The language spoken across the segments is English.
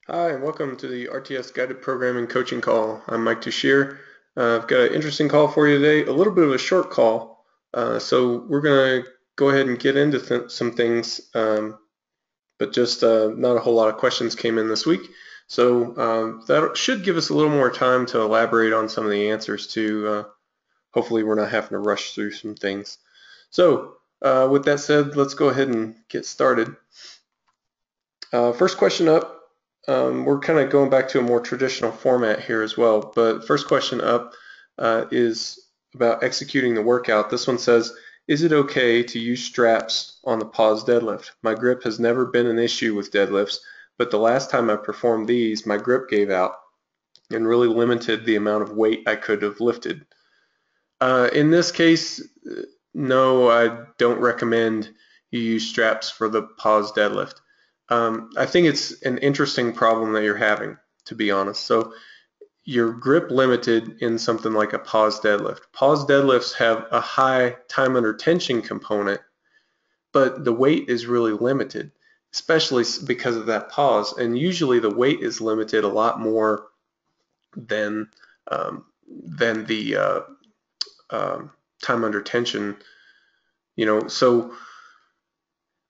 Hi, and welcome to the RTS Guided Programming Coaching Call. I'm Mike Tushir. I've got an interesting call for you today, a little bit of a short call. So we're going to go ahead and get into some things, but just not a whole lot of questions came in this week. So that should give us a little more time to elaborate on some of the answers to, hopefully we're not having to rush through some things. So with that said, let's go ahead and get started. First question up. We're kind of going back to a more traditional format here as well, but first question up is about executing the workout. This one says, is it okay to use straps on the pause deadlift? My grip has never been an issue with deadlifts, but the last time I performed these, my grip gave out and really limited the amount of weight I could have lifted. In this case, no, I don't recommend you use straps for the pause deadlift. I think it's an interesting problem that you're having, to be honest. So your grip limited in something like a pause deadlift. Pause deadlifts have a high time under tension component, but the weight is really limited, especially because of that pause. And usually the weight is limited a lot more than the time under tension. So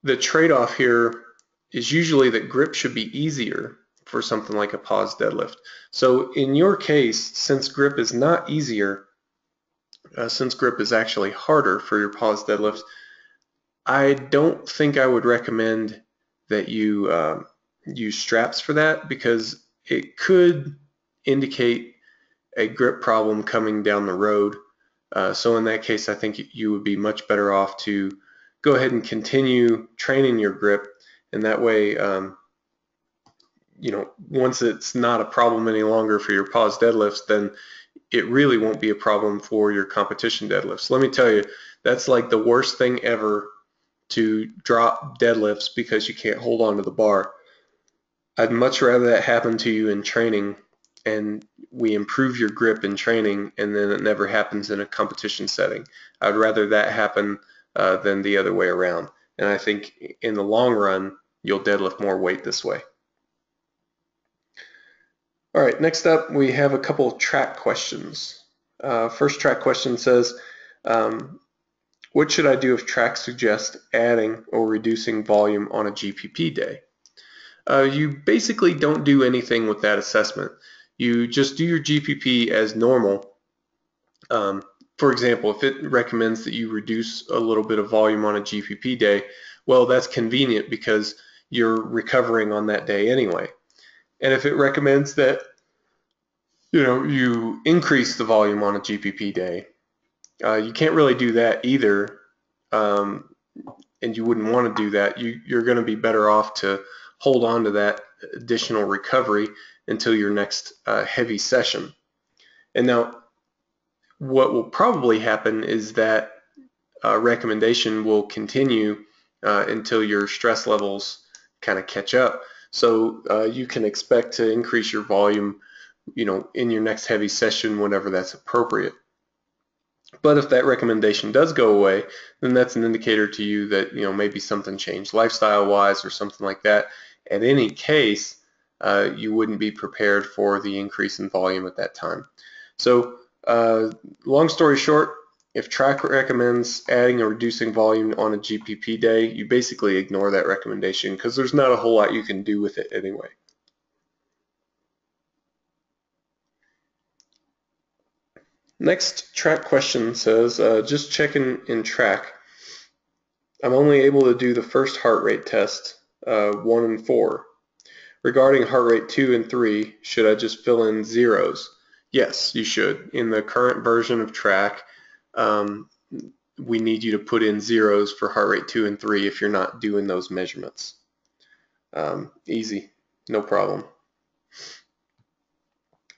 the trade-off here is usually that grip should be easier for something like a pause deadlift. So in your case, since grip is not easier, since grip is actually harder for your pause deadlifts, I don't think I would recommend that you use straps for that, because it could indicate a grip problem coming down the road. So in that case, I think you would be much better off to go ahead and continue training your grip, and that way, once it's not a problem any longer for your pause deadlifts, then it really won't be a problem for your competition deadlifts. Let me tell you, that's like the worst thing ever, to drop deadlifts because you can't hold on to the bar. I'd much rather that happen to you in training and we improve your grip in training, and then it never happens in a competition setting. I'd rather that happen than the other way around. And I think in the long run, you'll deadlift more weight this way. All right, next up, we have a couple of track questions. First track question says, what should I do if track suggests adding or reducing volume on a GPP day? You basically don't do anything with that assessment. You just do your GPP as normal. For example, if it recommends that you reduce a little bit of volume on a GPP day, well, that's convenient because you're recovering on that day anyway. And if it recommends that you increase the volume on a GPP day, you can't really do that either, and you wouldn't want to do that. You're going to be better off to hold on to that additional recovery until your next heavy session. And now, what will probably happen is that recommendation will continue until your stress levels kind of catch up. So you can expect to increase your volume, in your next heavy session whenever that's appropriate. But if that recommendation does go away, then that's an indicator to you that maybe something changed lifestyle-wise or something like that. In any case, you wouldn't be prepared for the increase in volume at that time. So long story short, if track recommends adding or reducing volume on a GPP day, you basically ignore that recommendation because there's not a whole lot you can do with it anyway. Next track question says, just checking in track. I'm only able to do the first heart rate test, 1 and 4. Regarding heart rate 2 and 3, should I just fill in zeros? Yes, you should. In the current version of track, we need you to put in zeros for heart rate 2 and 3 if you're not doing those measurements. Easy, no problem.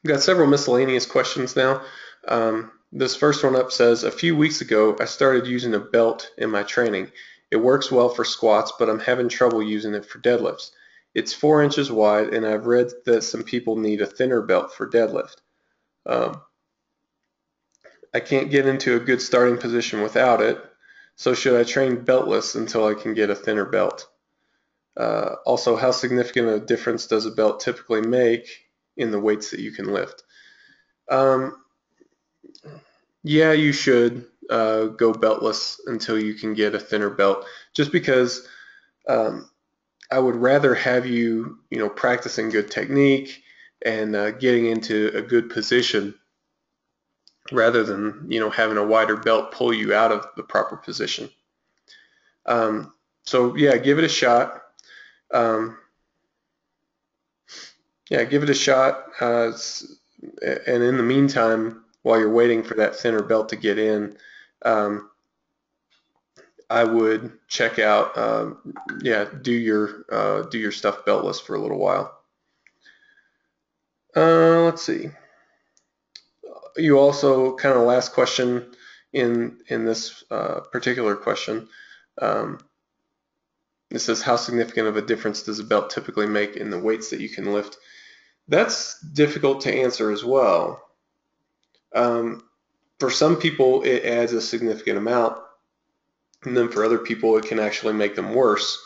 We've got several miscellaneous questions now. This first one up says, a few weeks ago, I started using a belt in my training. It works well for squats, but I'm having trouble using it for deadlifts. It's 4 inches wide, and I've read that some people need a thinner belt for deadlift. I can't get into a good starting position without it, so should I train beltless until I can get a thinner belt? Also, how significant a difference does a belt typically make in the weights that you can lift? Yeah, you should go beltless until you can get a thinner belt, just because um, I would rather have you, practicing good technique and getting into a good position rather than, having a wider belt pull you out of the proper position. So yeah, give it a shot. Um, yeah, give it a shot. And in the meantime, while you're waiting for that thinner belt to get in, um, I would check out, do your stuff beltless for a little while. Let's see. You also kind of last question in this particular question. Um, it says, how significant of a difference does a belt typically make in the weights that you can lift? That's difficult to answer as well. For some people, it adds a significant amount, and then for other people, it can actually make them worse.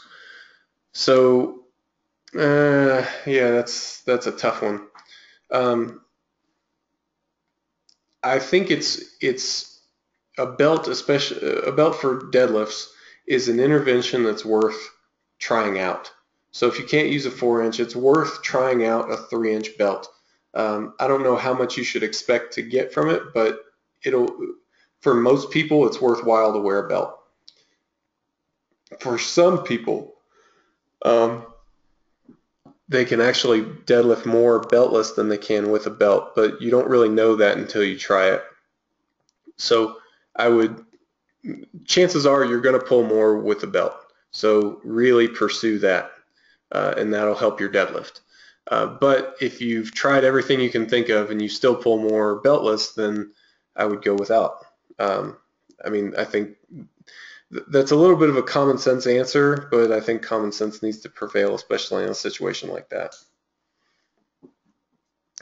So, yeah, that's a tough one. I think it's a belt, especially a belt for deadlifts, is an intervention that's worth trying out. So if you can't use a 4-inch, it's worth trying out a 3-inch belt. I don't know how much you should expect to get from it, but for most people, it's worthwhile to wear a belt. For some people, um, they can actually deadlift more beltless than they can with a belt, but you don't really know that until you try it. So chances are you're going to pull more with a belt. So really pursue that, and that'll help your deadlift. But if you've tried everything you can think of and you still pull more beltless, then I would go without. I think that's a little bit of a common sense answer, but I think common sense needs to prevail, especially in a situation like that.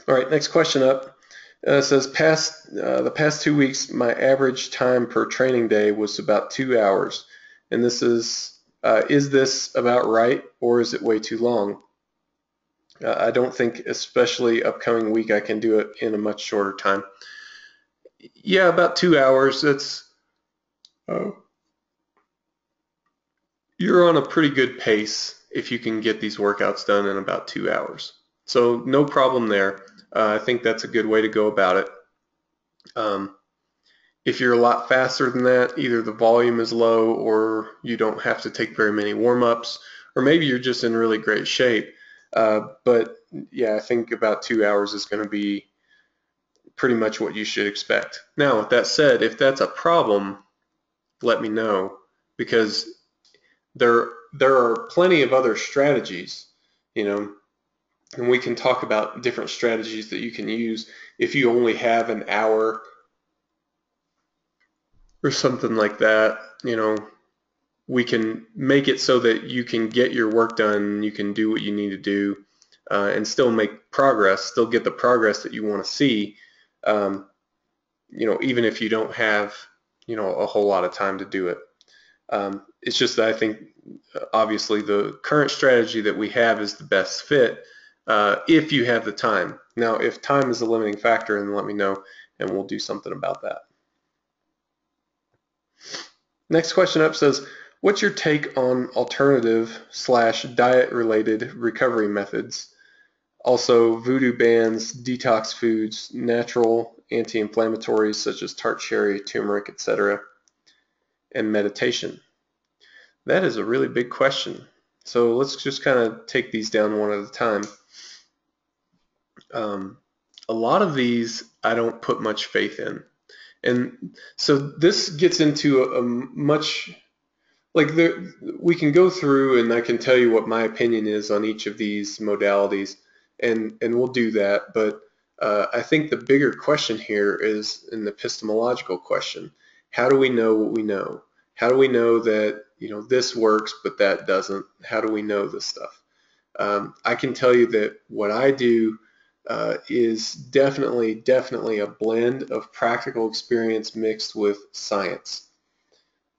All right, next question up. It says, the past 2 weeks, my average time per training day was about 2 hours. And this is this about right, or is it way too long? I don't think, especially upcoming week, I can do it in a much shorter time. Yeah, about 2 hours. You're on a pretty good pace if you can get these workouts done in about 2 hours. So no problem there. I think that's a good way to go about it. If you're a lot faster than that, either the volume is low or you don't have to take very many warm-ups, or maybe you're just in really great shape. But yeah, I think about 2 hours is going to be pretty much what you should expect. Now, with that said, if that's a problem, let me know, because there are plenty of other strategies, and we can talk about different strategies that you can use if you only have an hour or something like that. We can make it so that you can get your work done, you can do what you need to do, and still make progress, still get the progress that you want to see, even if you don't have, a whole lot of time to do it. It's just that I think, obviously, the current strategy that we have is the best fit if you have the time. Now, if time is a limiting factor, then let me know, and we'll do something about that. Next question up says, what's your take on alternative/diet related recovery methods? Also, voodoo bands, detox foods, natural anti-inflammatories such as tart cherry, turmeric, etc., and meditation. That is a really big question. So let's just kind of take these down one at a time. A lot of these I don't put much faith in. And so this gets into a much, we can go through and I can tell you what my opinion is on each of these modalities, and we'll do that. But I think the bigger question here is an epistemological question. How do we know what we know? How do we know that this works but that doesn't? How do we know this stuff? I can tell you that what I do is definitely a blend of practical experience mixed with science.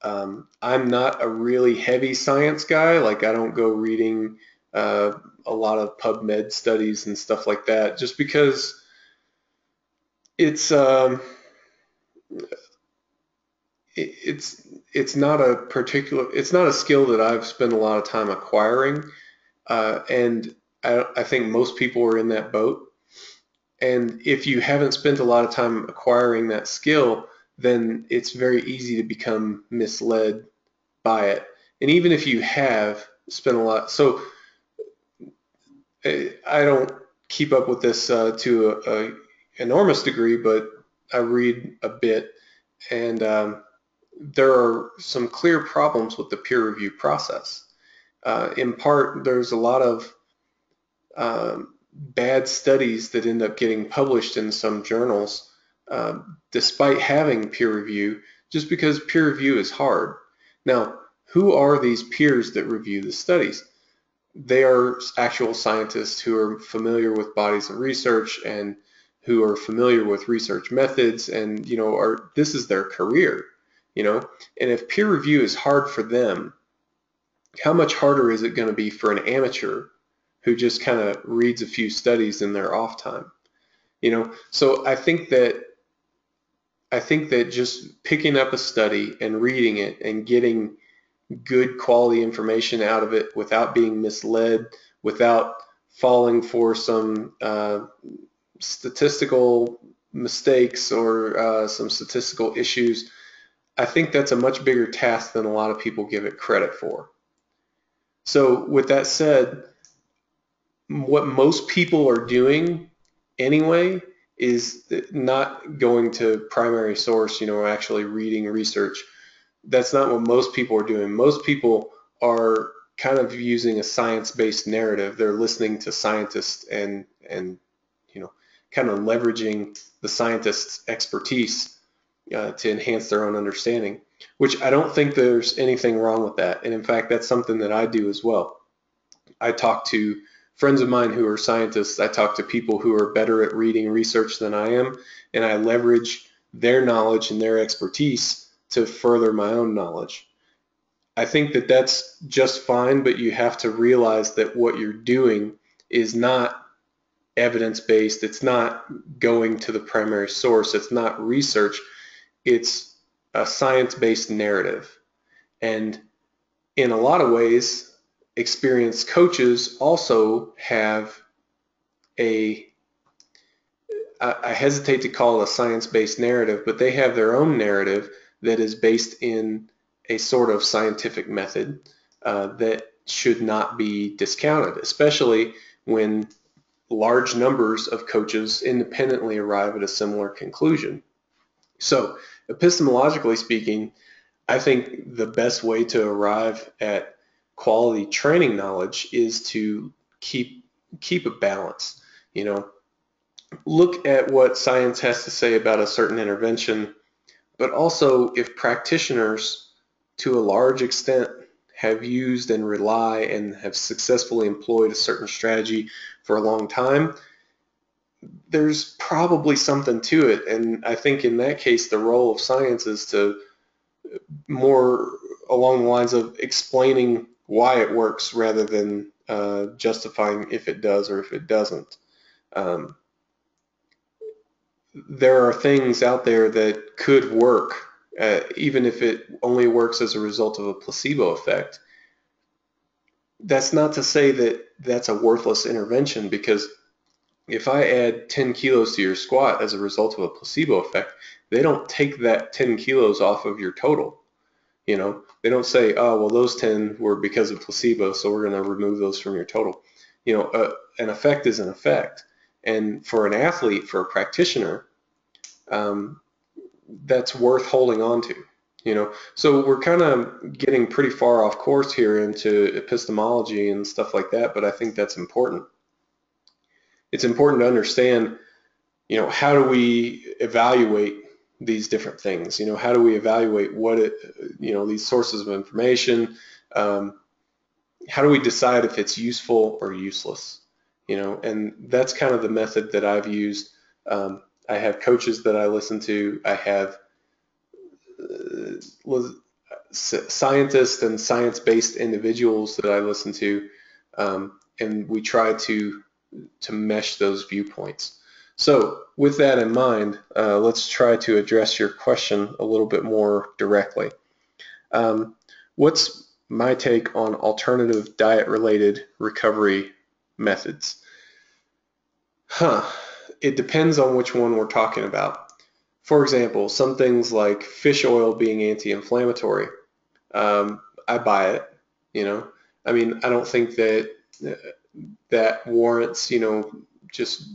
I'm not a really heavy science guy. Like I don't go reading a lot of PubMed studies and stuff like that, just because it's it's it's not a skill that I've spent a lot of time acquiring, and I think most people are in that boat. And if you haven't spent a lot of time acquiring that skill, then it's very easy to become misled by it. And even if you have spent a lot, so I don't keep up with this to a enormous degree, but I read a bit, and there are some clear problems with the peer review process. In part, there's a lot of bad studies that end up getting published in some journals, despite having peer review, just because peer review is hard. Now, who are these peers that review the studies? They are actual scientists who are familiar with bodies of research and who are familiar with research methods, and this is their career. And if peer review is hard for them, how much harder is it going to be for an amateur who just kind of reads a few studies in their off time? So I think that just picking up a study and reading it and getting good quality information out of it without being misled, without falling for some statistical mistakes or some statistical issues, I think that's a much bigger task than a lot of people give it credit for. So with that said, what most people are doing anyway is not going to primary source, actually reading research. That's not what most people are doing. Most people are kind of using a science-based narrative. They're listening to scientists and kind of leveraging the scientists' expertise to enhance their own understanding, which I don't think there's anything wrong with that. And in fact, that's something that I do as well. I talk to friends of mine who are scientists. I talk to people who are better at reading research than I am, and I leverage their knowledge and their expertise to further my own knowledge. I think that that's just fine, but you have to realize that what you're doing is not evidence-based. It's not going to the primary source. It's not research. It's a science-based narrative. And in a lot of ways, experienced coaches also have I hesitate to call it a science-based narrative, but they have their own narrative that is based in a sort of scientific method that should not be discounted, especially when large numbers of coaches independently arrive at a similar conclusion. So, epistemologically speaking, I think the best way to arrive at quality training knowledge is to keep a balance. Look at what science has to say about a certain intervention, but also if practitioners to a large extent have used and rely and have successfully employed a certain strategy for a long time, there's probably something to it. And I think in that case, the role of science is to more along the lines of explaining why it works rather than justifying if it does or if it doesn't. There are things out there that could work, even if it only works as a result of a placebo effect. That's not to say that that's a worthless intervention, because if I add 10 kilos to your squat as a result of a placebo effect, they don't take that 10 kilos off of your total. They don't say, oh, well, those 10 were because of placebo, so we're going to remove those from your total. An effect is an effect. And for an athlete, for a practitioner, that's worth holding on to. So we're kind of getting pretty far off course here into epistemology and stuff like that, but I think that's important. It's important to understand, how do we evaluate these different things? How do we evaluate these sources of information? How do we decide if it's useful or useless? And that's kind of the method that I've used. I have coaches that I listen to. scientists and science-based individuals that I listen to, and we try to mesh those viewpoints. So with that in mind, let's try to address your question a little bit more directly. What's my take on alternative diet-related recovery methods? It depends on which one we're talking about. For example, some things like fish oil being anti-inflammatory, I buy it. I mean, I don't think that warrants, just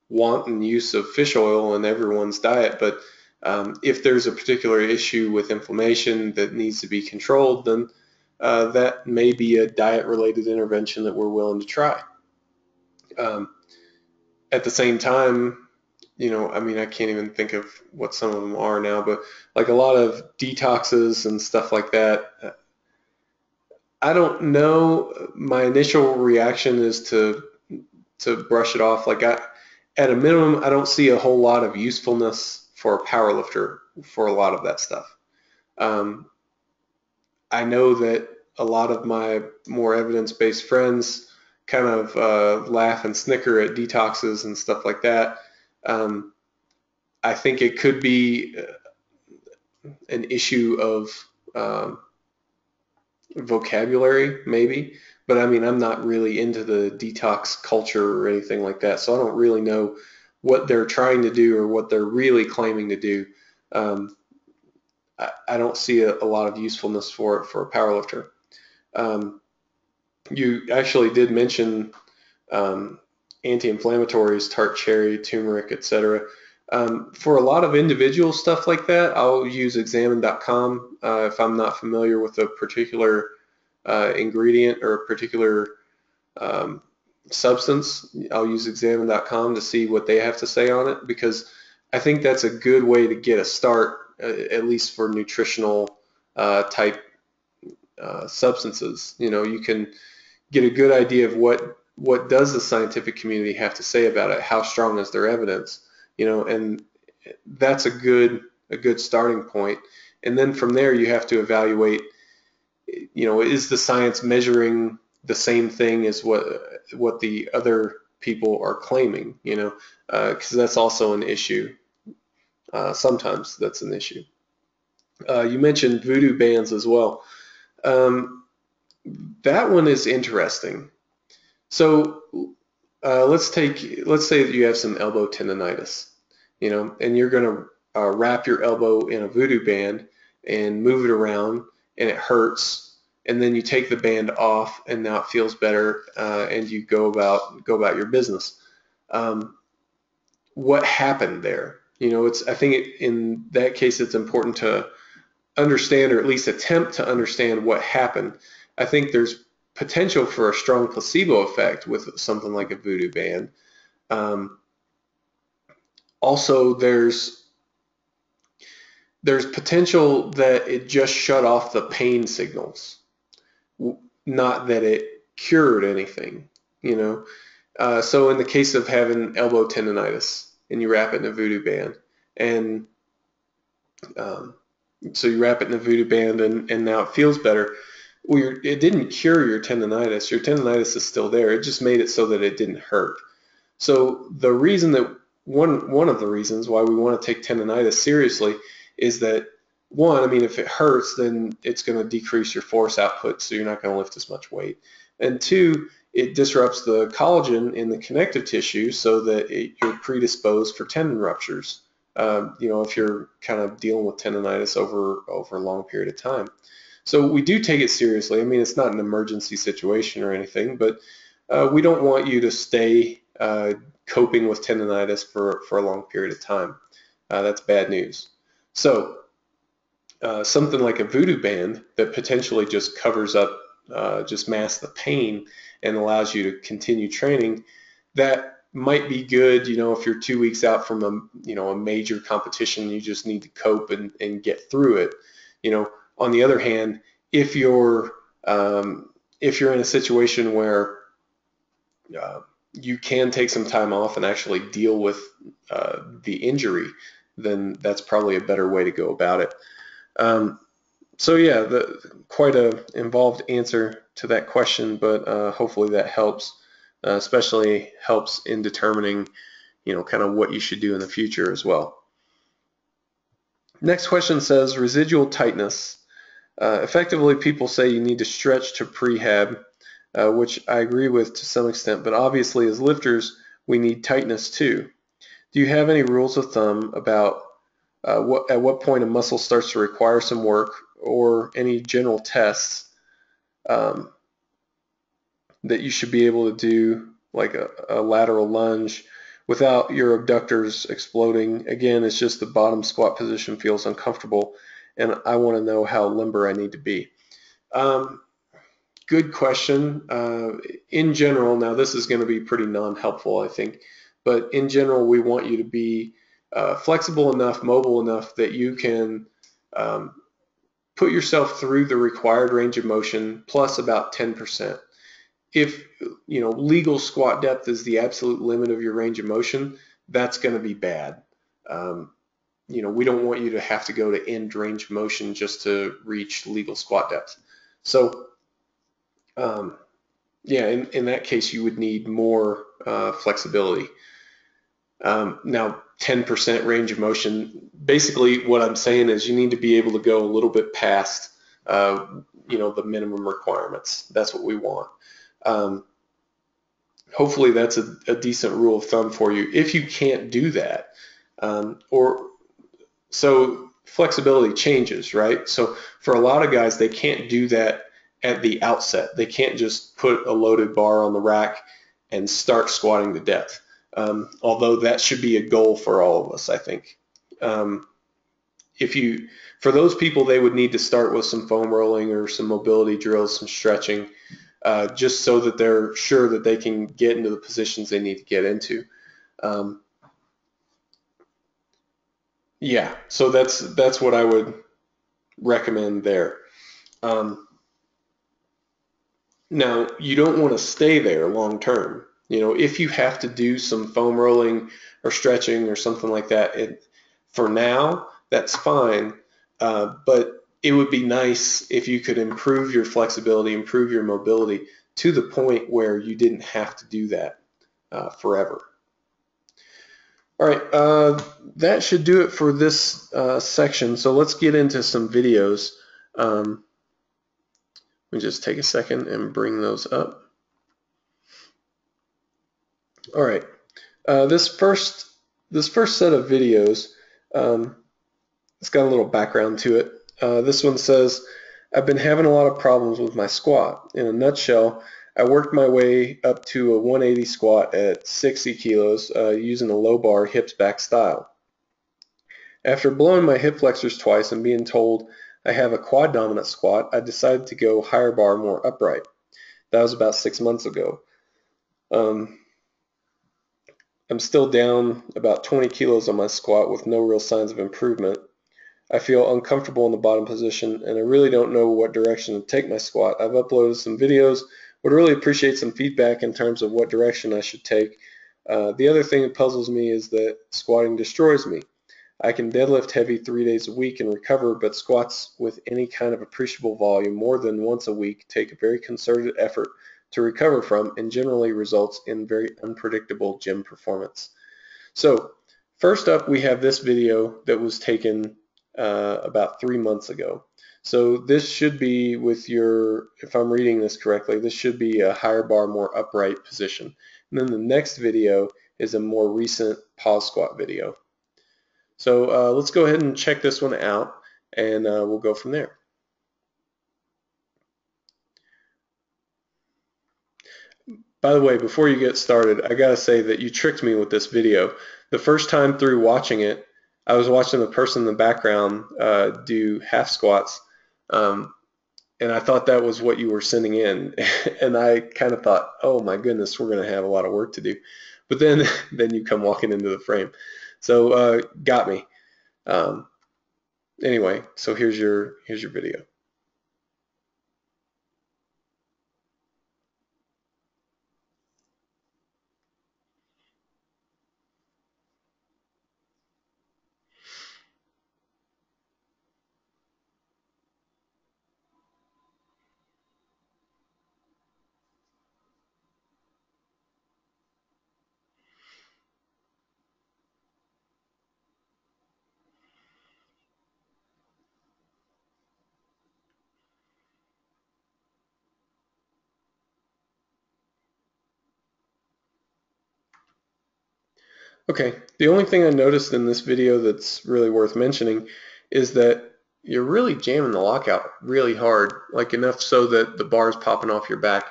wanton use of fish oil in everyone's diet. But if there's a particular issue with inflammation that needs to be controlled, then that may be a diet-related intervention that we're willing to try. At the same time, I mean, I can't even think of what some of them are now, but like a lot of detoxes and stuff like that, I don't know. My initial reaction is to brush it off. Like at a minimum, I don't see a whole lot of usefulness for a powerlifter for a lot of that stuff. I know that a lot of my more evidence-based friends kind of laugh and snicker at detoxes and stuff like that. I think it could be an issue of vocabulary, maybe, but I mean, I'm not really into the detox culture or anything like that, so I don't really know what they're trying to do or what they're really claiming to do. I don't see a lot of usefulness for it for a powerlifter. You actually did mention anti-inflammatories, tart cherry, turmeric, etc. For a lot of individual stuff like that, I'll use examine.com if I'm not familiar with a particular ingredient or a particular substance. I'll use examine.com to see what they have to say on it, because I think that's a good way to get a start, at least for nutritional type substances. You can get a good idea of what does the scientific community have to say about it, how strong is their evidence, and that's a good starting point. And then from there you have to evaluate, is the science measuring the same thing as what the other people are claiming, because that's also an issue. Sometimes that's an issue. You mentioned voodoo bands as well. That one is interesting. So let's say that you have some elbow tendonitis, and you're going to wrap your elbow in a voodoo band and move it around, and it hurts, and then you take the band off, and now it feels better, and you go about your business. What happened there? I think in that case it's important to understand, or at least attempt to understand what happened. I think there's potential for a strong placebo effect with something like a voodoo band. Also, there's potential that it just shut off the pain signals, not that it cured anything. So in the case of having elbow tendonitis and you wrap it in a voodoo band, and so you wrap it in a voodoo band and now it feels better. Well, it didn't cure your tendonitis. Your tendonitis is still there. It just made it so that it didn't hurt. So the reason that one of the reasons why we want to take tendonitis seriously is that, one, I mean, if it hurts, then it's going to decrease your force output, so you're not going to lift as much weight. And two, it disrupts the collagen in the connective tissue so that you're predisposed for tendon ruptures. If you're kind of dealing with tendonitis over a long period of time. So we do take it seriously. I mean, it's not an emergency situation or anything, but we don't want you to stay coping with tendonitis for a long period of time. That's bad news. So something like a voodoo band that potentially just covers up, just masks the pain and allows you to continue training, that might be good, if you're 2 weeks out from a major competition, you just need to cope and get through it. On the other hand, if you're in a situation where you can take some time off and actually deal with the injury, then that's probably a better way to go about it. So yeah, quite a involved answer to that question, but hopefully that helps, especially helps in determining, kind of what you should do in the future as well. Next question says residual tightness. Effectively, people say you need to stretch to prehab, which I agree with to some extent, but obviously as lifters, we need tightness too. Do you have any rules of thumb about at what point a muscle starts to require some work, or any general tests um, that you should be able to do, like a lateral lunge, without your abductors exploding? Again, it's just the bottom squat position feels uncomfortable, and I want to know how limber I need to be. Good question. In general, now this is going to be pretty non-helpful, I think, but in general, we want you to be flexible enough, mobile enough that you can um, put yourself through the required range of motion plus about 10%. If legal squat depth is the absolute limit of your range of motion, that's going to be bad. We don't want you to have to go to end range of motion just to reach legal squat depth. So um, yeah, in that case, you would need more flexibility. Now, 10% range of motion, basically what I'm saying is you need to be able to go a little bit past, the minimum requirements. That's what we want. Hopefully that's a decent rule of thumb for you. If you can't do that, so flexibility changes, right? So for a lot of guys, they can't do that at the outset. They can't just put a loaded bar on the rack and start squatting to depth. Although that should be a goal for all of us, I think. For those people, they would need to start with some foam rolling or some mobility drills, some stretching, just so that they're sure that they can get into the positions they need to get into. Yeah, so that's what I would recommend there. Now, you don't want to stay there long term. If you have to do some foam rolling or stretching or something like that, for now, that's fine. But it would be nice if you could improve your flexibility, improve your mobility to the point where you didn't have to do that forever. All right, that should do it for this section. So let's get into some videos. Let me just take a second and bring those up. All right, this first set of videos, it's got a little background to it. This one says, I've been having a lot of problems with my squat. In a nutshell, I worked my way up to a 180 squat at 60 kilos using a low bar hips back style. After blowing my hip flexors twice and being told I have a quad dominant squat, I decided to go higher bar, more upright. That was about 6 months ago. I'm still down about 20 kilos on my squat with no real signs of improvement. I feel uncomfortable in the bottom position, and I really don't know what direction to take my squat. I've uploaded some videos. Would really appreciate some feedback in terms of what direction I should take. The other thing that puzzles me is that squatting destroys me. I can deadlift heavy 3 days a week and recover, but squats with any kind of appreciable volume more than once a week take a very concerted effort to recover from and generally results in very unpredictable gym performance. So first up, we have this video that was taken about 3 months ago. So this should be with your, if I'm reading this correctly, this should be a higher bar, more upright position. And then the next video is a more recent pause squat video. So let's go ahead and check this one out, and we'll go from there. By the way, before you get started, I gotta say that you tricked me with this video. The first time through watching it, I was watching the person in the background do half squats, and I thought that was what you were sending in, and I kind of thought, oh my goodness, we're gonna have a lot of work to do. But then, then you come walking into the frame, so got me. Anyway, so here's your video. Okay, the only thing I noticed in this video that's really worth mentioning is that you're really jamming the lockout really hard, like enough so that the bar is popping off your back.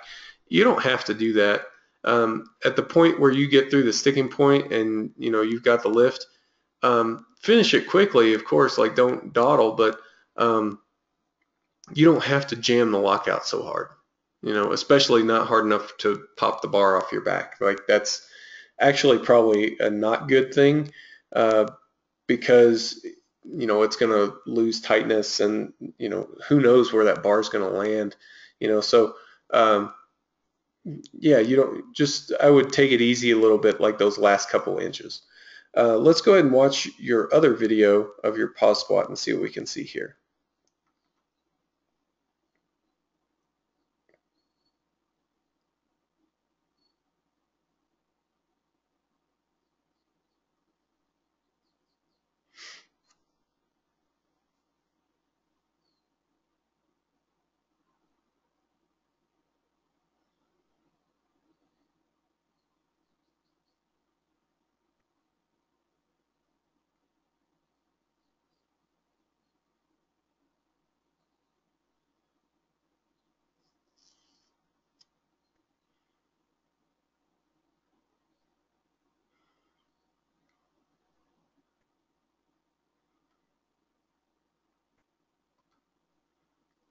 You don't have to do that. At the point where you get through the sticking point and you've got the lift, finish it quickly, of course, like don't dawdle, but um, you don't have to jam the lockout so hard, especially not hard enough to pop the bar off your back. Like that's actually probably a not good thing, uh, because it's going to lose tightness, and who knows where that bar is going to land. So um, yeah, you don't just I would take it easy a little bit, like those last couple inches. Let's go ahead and watch your other video of your pause squat and see what we can see here.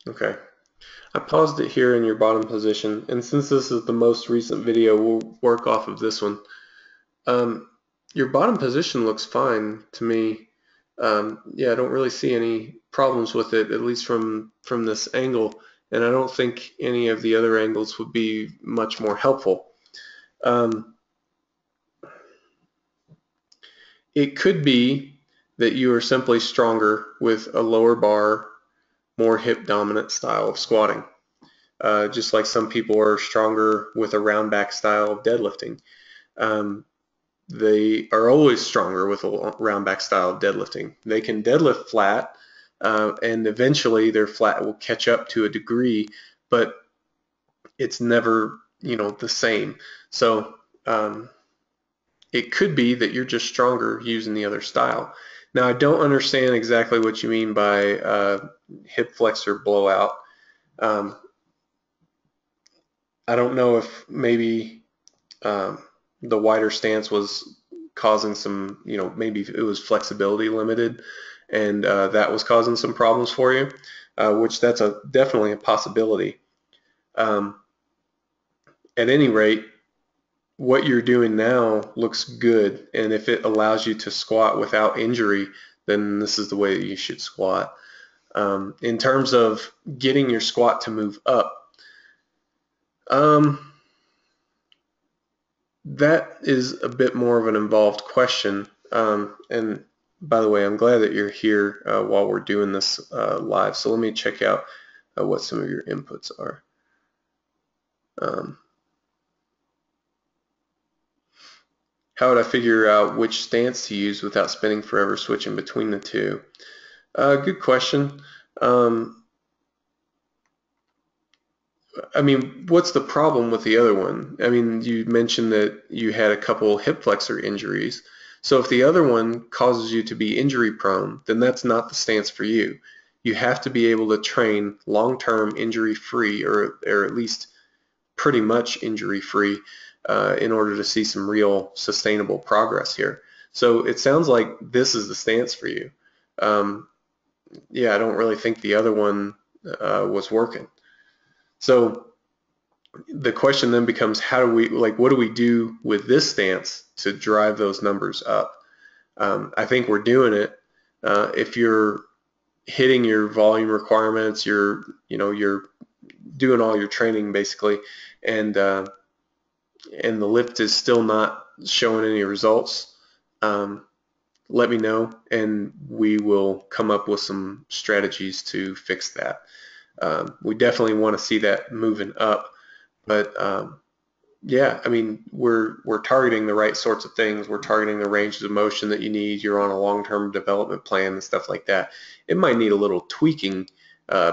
Okay, I paused it here in your bottom position, and since this is the most recent video, we'll work off of this one. Um, your bottom position looks fine to me. Yeah, I don't really see any problems with it, at least from this angle, and I don't think any of the other angles would be much more helpful. Um, it could be that you are simply stronger with a lower bar, more hip dominant style of squatting. Just like some people are stronger with a round back style of deadlifting. Um, they are always stronger with a round back style of deadlifting. They can deadlift flat, and eventually their flat will catch up to a degree, but it's never, the same. So it could be that you're just stronger using the other style. Now, I don't understand exactly what you mean by hip flexor blowout. Um, I don't know if maybe um, the wider stance was causing some, maybe it was flexibility limited, and that was causing some problems for you, which that's definitely a possibility. Um, at any rate, what you're doing now looks good, and if it allows you to squat without injury, then this is the way that you should squat. In terms of getting your squat to move up, um, that is a bit more of an involved question. And by the way, I'm glad that you're here while we're doing this live. So let me check out what some of your inputs are. Um, how would I figure out which stance to use without spinning forever switching between the two? Good question. Um, I mean, what's the problem with the other one? I mean, you mentioned that you had a couple hip flexor injuries. So if the other one causes you to be injury prone, then that's not the stance for you. You have to be able to train long-term injury free, or at least pretty much injury free, in order to see some real sustainable progress here. So it sounds like this is the stance for you. Um, yeah, I don't really think the other one was working. So the question then becomes, what do we do with this stance to drive those numbers up? I think we're doing it. If you're hitting your volume requirements, you're doing all your training basically, and the lift is still not showing any results, let me know, and we will come up with some strategies to fix that. We definitely want to see that moving up, but yeah, I mean, we're targeting the right sorts of things. We're targeting the ranges of motion that you need. You're on a long-term development plan and stuff like that. It might need a little tweaking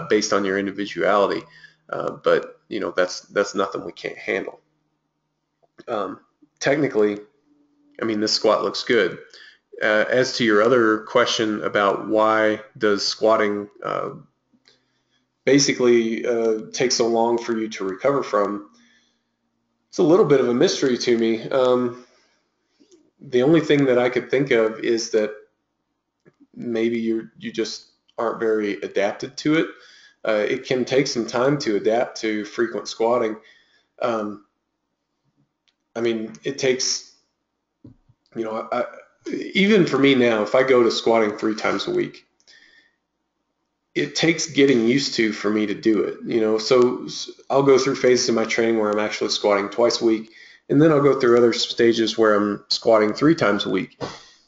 based on your individuality, but that's nothing we can't handle. Technically, I mean, this squat looks good. As to your other question about why does squatting basically take so long for you to recover from, it's a little bit of a mystery to me. The only thing that I could think of is that maybe you just aren't very adapted to it. It can take some time to adapt to frequent squatting. Um, I mean, it takes, even for me now, if I go to squatting 3 times a week, it takes getting used to for me to do it. So I'll go through phases of my training where I'm actually squatting twice a week, and then I'll go through other stages where I'm squatting 3 times a week.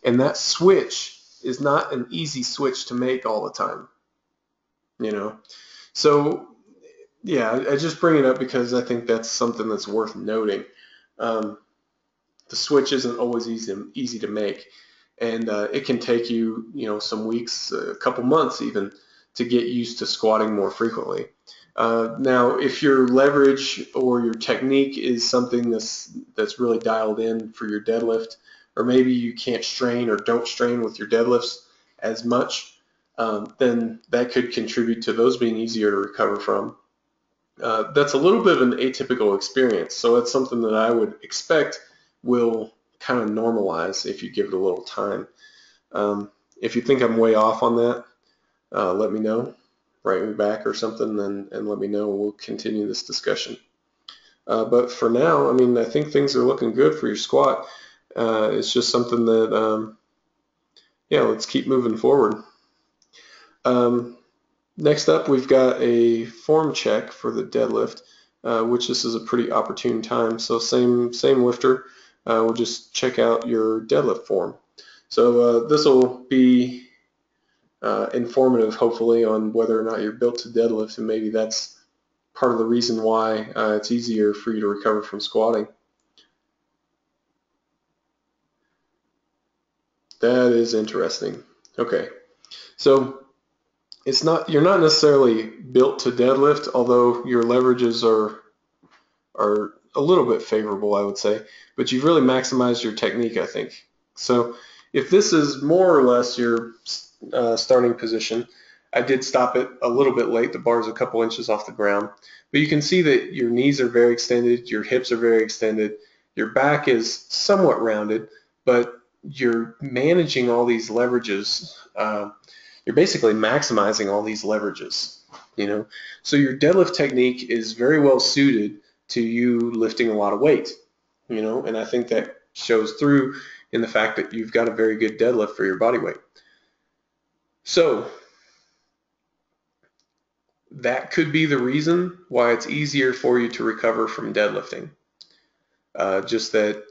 And that switch is not an easy switch to make all the time. So yeah, I just bring it up because I think that's something that's worth noting. Um, the switch isn't always easy to make, and it can take you, some weeks, a couple months even, to get used to squatting more frequently. Now, if your leverage or your technique is something that's really dialed in for your deadlift, or maybe you can't strain or don't strain with your deadlifts as much, then that could contribute to those being easier to recover from. That's a little bit of an atypical experience, so it's something that I would expect will kind of normalize if you give it a little time. If you think I'm way off on that, let me know. Write me back or something and let me know. We'll continue this discussion. But for now, I mean, I think things are looking good for your squat. It's just something that, yeah, let's keep moving forward. Next up, we've got a form check for the deadlift, which this is a pretty opportune time. So same lifter, we'll just check out your deadlift form. So this will be informative, hopefully, on whether or not you're built to deadlift, and maybe that's part of the reason why it's easier for you to recover from squatting. That is interesting. Okay, so you're not necessarily built to deadlift, although your leverages are a little bit favorable, I would say, but you've really maximized your technique, I think. So if this is more or less your starting position, I did stop it a little bit late. The bar is a couple inches off the ground, but you can see that your knees are very extended, your hips are very extended, your back is somewhat rounded, but you're managing all these leverages. You're basically maximizing all these leverages. So your deadlift technique is very well suited to you lifting a lot of weight, and I think that shows through in the fact that you've got a very good deadlift for your body weight. So that could be the reason why it's easier for you to recover from deadlifting. Just that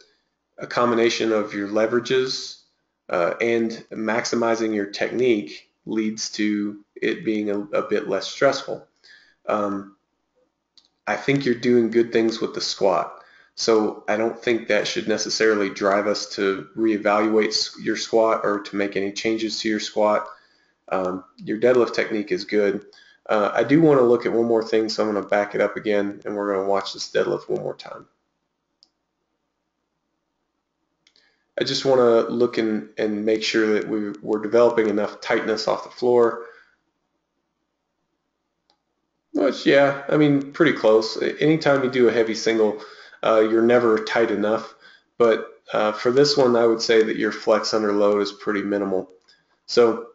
a combination of your leverages and maximizing your technique leads to it being a bit less stressful. I think you're doing good things with the squat, so I don't think that should necessarily drive us to reevaluate your squat or to make any changes to your squat. Your deadlift technique is good. I do want to look at one more thing, so I'm going to back it up again, and we're going to watch this deadlift one more time. I just want to look and make sure that we're developing enough tightness off the floor. Which, yeah, I mean, pretty close. Anytime you do a heavy single, you're never tight enough. But for this one, I would say that your flex under load is pretty minimal. So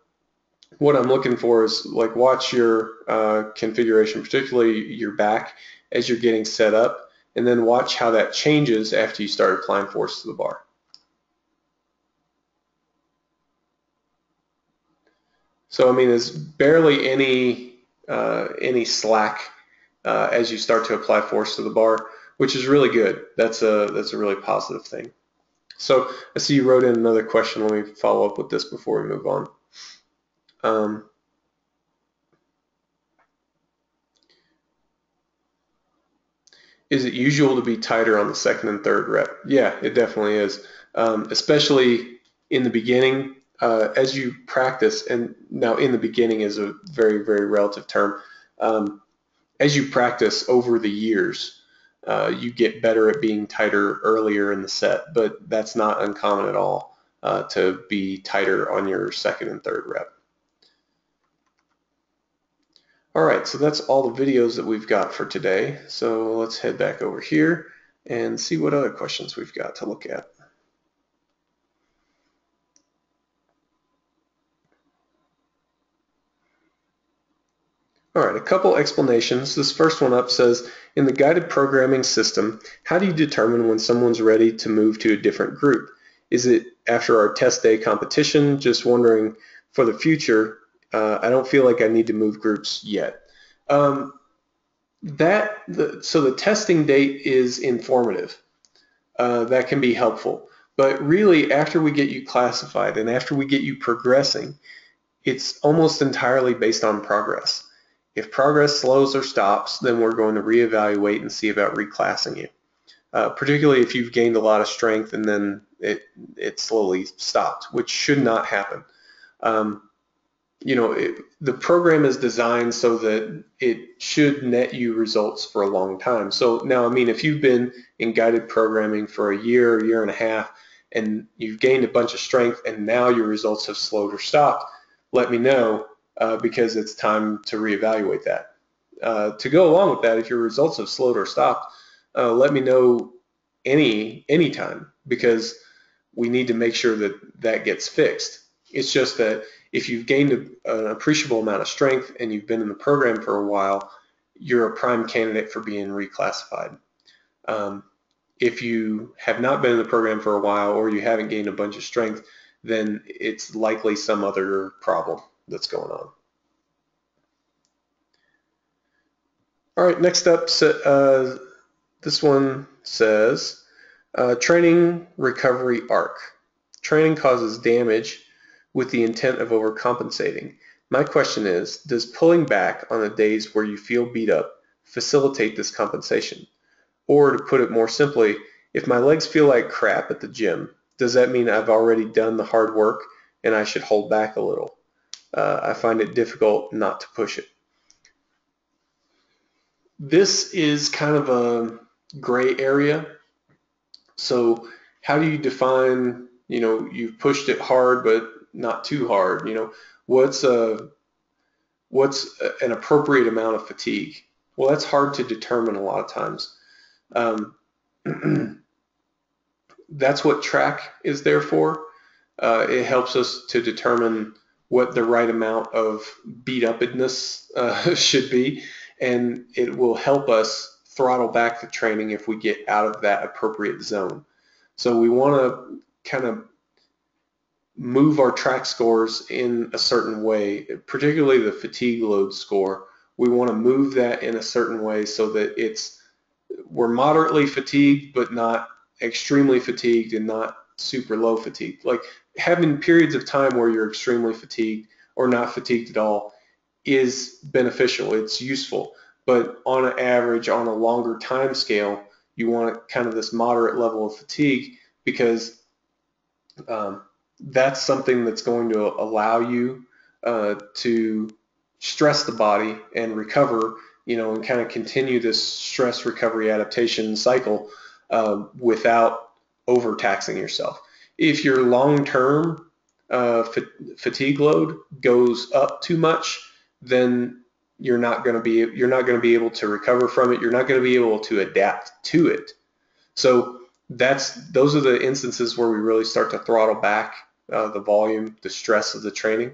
what I'm looking for is, like, watch your configuration, particularly your back, as you're getting set up, and then watch how that changes after you start applying force to the bar. So, I mean, there's barely any slack as you start to apply force to the bar, which is really good. That's a really positive thing. So I see you wrote in another question. Let me follow up with this before we move on. Is it usual to be tighter on the second and third rep? Yeah, it definitely is, especially in the beginning. As you practice, and now in the beginning is a very, very relative term. As you practice over the years, you get better at being tighter earlier in the set, but that's not uncommon at all to be tighter on your second and third rep. All right, so that's all the videos that we've got for today. So let's head back over here and see what other questions we've got to look at. All right, a couple explanations. This first one up says, in the guided programming system, how do you determine when someone's ready to move to a different group? Is it after our test day competition? Just wondering for the future, I don't feel like I need to move groups yet. So the testing date is informative. That can be helpful. But really, after we get you classified and after we get you progressing, it's almost entirely based on progress. If progress slows or stops, then we're going to reevaluate and see about reclassing you. Particularly if you've gained a lot of strength and then it slowly stopped, which should not happen. The program is designed so that it should net you results for a long time. So now, I mean, if you've been in guided programming for a year and a half, and you've gained a bunch of strength and now your results have slowed or stopped, let me know because it's time to reevaluate that. To go along with that, if your results have slowed or stopped, let me know anytime, because we need to make sure that gets fixed. It's just that if you've gained an appreciable amount of strength and you've been in the program for a while, you're a prime candidate for being reclassified. If you have not been in the program for a while or you haven't gained a bunch of strength, then it's likely some other problem that's going on. All right, next up, this one says, training recovery arc. Training causes damage with the intent of overcompensating. My question is, does pulling back on the days where you feel beat up facilitate this compensation? Or to put it more simply, if my legs feel like crap at the gym, does that mean I've already done the hard work and I should hold back a little? I find it difficult not to push it. This is kind of a gray area. So how do you define, you've pushed it hard but not too hard? What's an appropriate amount of fatigue? Well, that's hard to determine a lot of times. That's what track is there for. It helps us to determine what the right amount of beat-upness should be, and it will help us throttle back the training if we get out of that appropriate zone. So we want to kind of move our track scores in a certain way, particularly the fatigue load score. We want to move that in a certain way so that we're moderately fatigued but not extremely fatigued and not super low fatigued. Like having periods of time where you're extremely fatigued or not fatigued at all is beneficial. It's useful. But on an average, on a longer time scale, you want kind of this moderate level of fatigue, because that's something that's going to allow you to stress the body and recover, and kind of continue this stress recovery adaptation cycle without overtaxing yourself. If your long-term fatigue load goes up too much, then you're not going to be able to recover from it. You're not going to be able to adapt to it. So those are the instances where we really start to throttle back the volume, the stress of the training.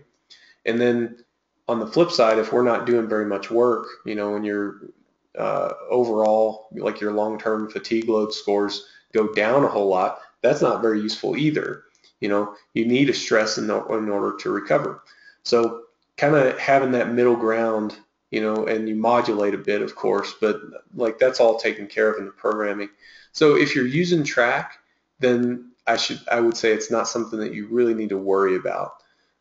And then on the flip side, if we're not doing very much work, when your overall, like your long-term fatigue load scores go down a whole lot, that's not very useful either. You need a stress in order to recover. So kind of having that middle ground, and you modulate a bit, of course, but like that's all taken care of in the programming. So if you're using track, then I would say it's not something that you really need to worry about.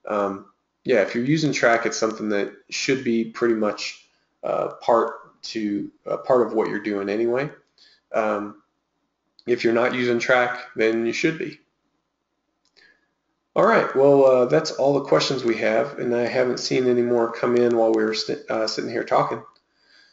Yeah, if you're using track, it's something that should be pretty much part of what you're doing anyway. If you're not using track, then you should be. All right, well, that's all the questions we have, and I haven't seen any more come in while we were sitting here talking.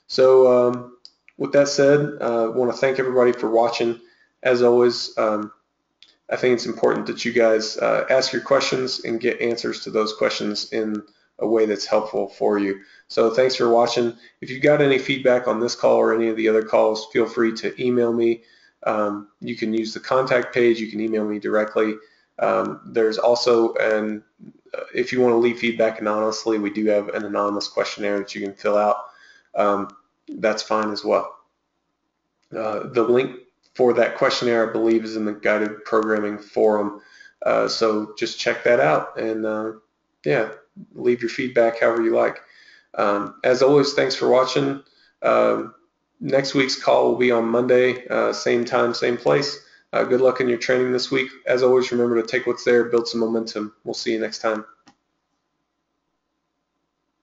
So With that said, I want to thank everybody for watching. As always, I think it's important that you guys ask your questions and get answers to those questions in a way that's helpful for you. So thanks for watching. If you've got any feedback on this call or any of the other calls, feel free to email me. You can use the contact page. You can email me directly. There's also if you want to leave feedback anonymously, we do have an anonymous questionnaire that you can fill out. That's fine as well. The link for that questionnaire, I believe, is in the guided programming forum. So just check that out and yeah, leave your feedback however you like. As always, thanks for watching. Next week's call will be on Monday, same time, same place. Good luck in your training this week. As always, remember to take what's there, build some momentum. We'll see you next time.